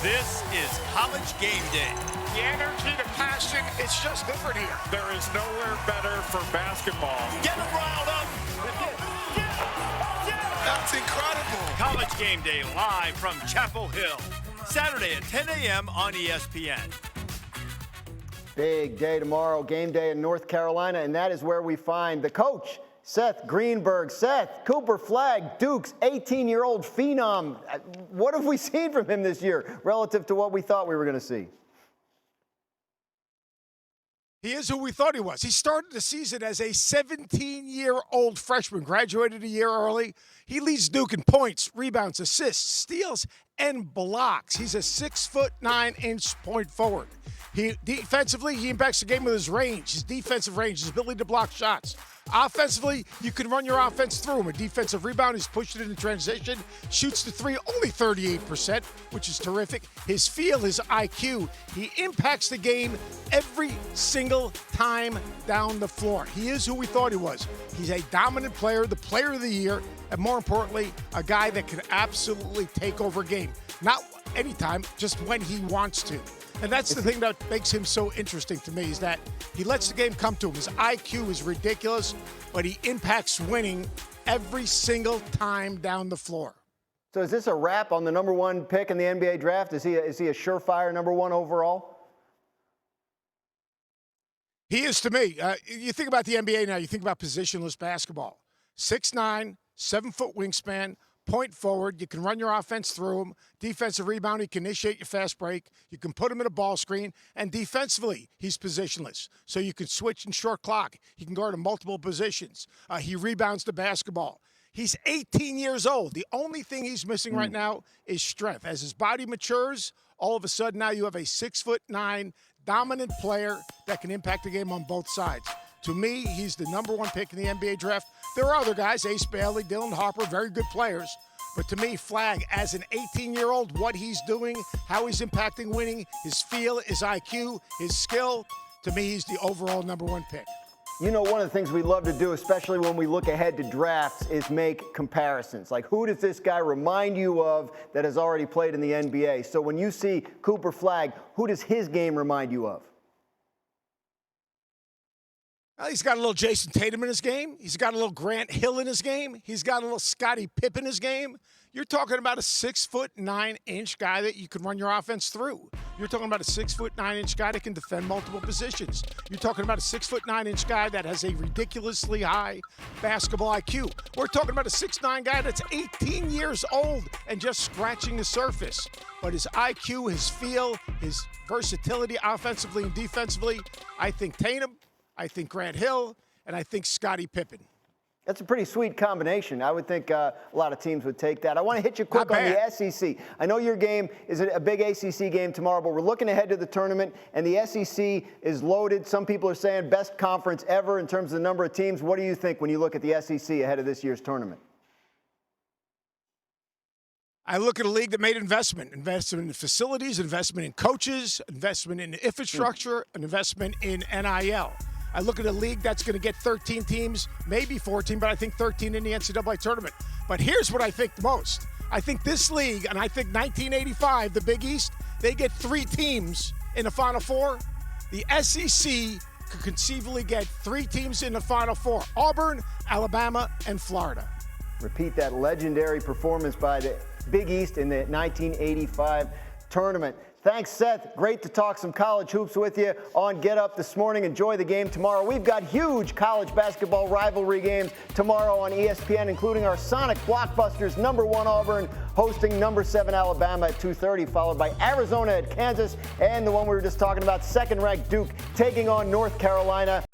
This is College Game Day. The energy, the passion, it's just different here. There is nowhere better for basketball. Get them riled up. That's incredible. College Game Day live from Chapel Hill. Saturday at 10 a.m. on ESPN. Big day tomorrow, game day in North Carolina, and that is where we find the coach, Seth Greenberg. Seth, Cooper Flagg, Duke's 18-year-old phenom. What have we seen from him this year relative to what we thought we were going to see? He is who we thought he was. He started the season as a 17-year-old freshman, graduated a year early. He leads Duke in points, rebounds, assists, steals, and blocks. He's a 6'9" point forward. Defensively, he impacts the game with his range, his defensive range, his ability to block shots. Offensively, you can run your offense through him. A defensive rebound, he's pushed it in transition, shoots the three, only 38%, which is terrific. His feel, his IQ, he impacts the game every single time down the floor. He is who we thought he was. He's a dominant player, the player of the year, and more importantly, a guy that can absolutely take over a game. Not anytime, just when he wants to. And that's the thing that makes him so interesting to me, is that he lets the game come to him. His IQ is ridiculous, but he impacts winning every single time down the floor. So is this a wrap on the number one pick in the NBA draft? Is he a surefire number one overall? He is to me. You think about the NBA now, you think about positionless basketball. 6'9", 7-foot wingspan, point forward. You can run your offense through him. Defensive rebound, he can initiate your fast break. You can put him in a ball screen. And defensively, he's positionless. So you can switch in short clock. He can guard in multiple positions. He rebounds the basketball. He's 18 years old. The only thing he's missing right now is strength. As his body matures, all of a sudden now you have a 6'9" dominant player that can impact the game on both sides. To me, he's the number one pick in the NBA draft. There are other guys, Ace Bailey, Dylan Harper, very good players. But to me, Flagg, as an 18-year-old, what he's doing, how he's impacting winning, his feel, his IQ, his skill, to me, he's the overall number one pick. You know, one of the things we love to do, especially when we look ahead to drafts, is make comparisons. Like, who does this guy remind you of that has already played in the NBA? So when you see Cooper Flagg, who does his game remind you of? He's got a little Jayson Tatum in his game. He's got a little Grant Hill in his game. He's got a little Scottie Pippen in his game. You're talking about a 6'9" guy that you can run your offense through. You're talking about a 6'9" guy that can defend multiple positions. You're talking about a 6'9" guy that has a ridiculously high basketball IQ. We're talking about a 6'9" guy that's 18 years old and just scratching the surface. But his IQ, his feel, his versatility offensively and defensively, I think Tatum, I think Grant Hill, and I think Scottie Pippen. That's a pretty sweet combination. I would think a lot of teams would take that. I want to hit you quick on the SEC. I know your game is a big ACC game tomorrow, but we're looking ahead to the tournament, and the SEC is loaded. Some people are saying best conference ever in terms of the number of teams. What do you think when you look at the SEC ahead of this year's tournament? I look at a league that made investment in facilities, investment in coaches, investment in infrastructure, an investment in NIL. I look at a league that's going to get 13 teams, maybe 14, but I think 13 in the NCAA tournament. But here's what I think the most. I think this league, and I think 1985, the Big East, they get 3 teams in the Final Four. The SEC could conceivably get 3 teams in the Final Four: Auburn, Alabama, and Florida. Repeat that legendary performance by the Big East in the 1985 tournament. Thanks, Seth. Great to talk some college hoops with you on Get Up this morning. Enjoy the game tomorrow. We've got huge college basketball rivalry games tomorrow on ESPN, including our Sonic Blockbusters, #1 Auburn hosting #7 Alabama at 2:30, followed by Arizona at Kansas, and the one we were just talking about, second-ranked Duke taking on North Carolina.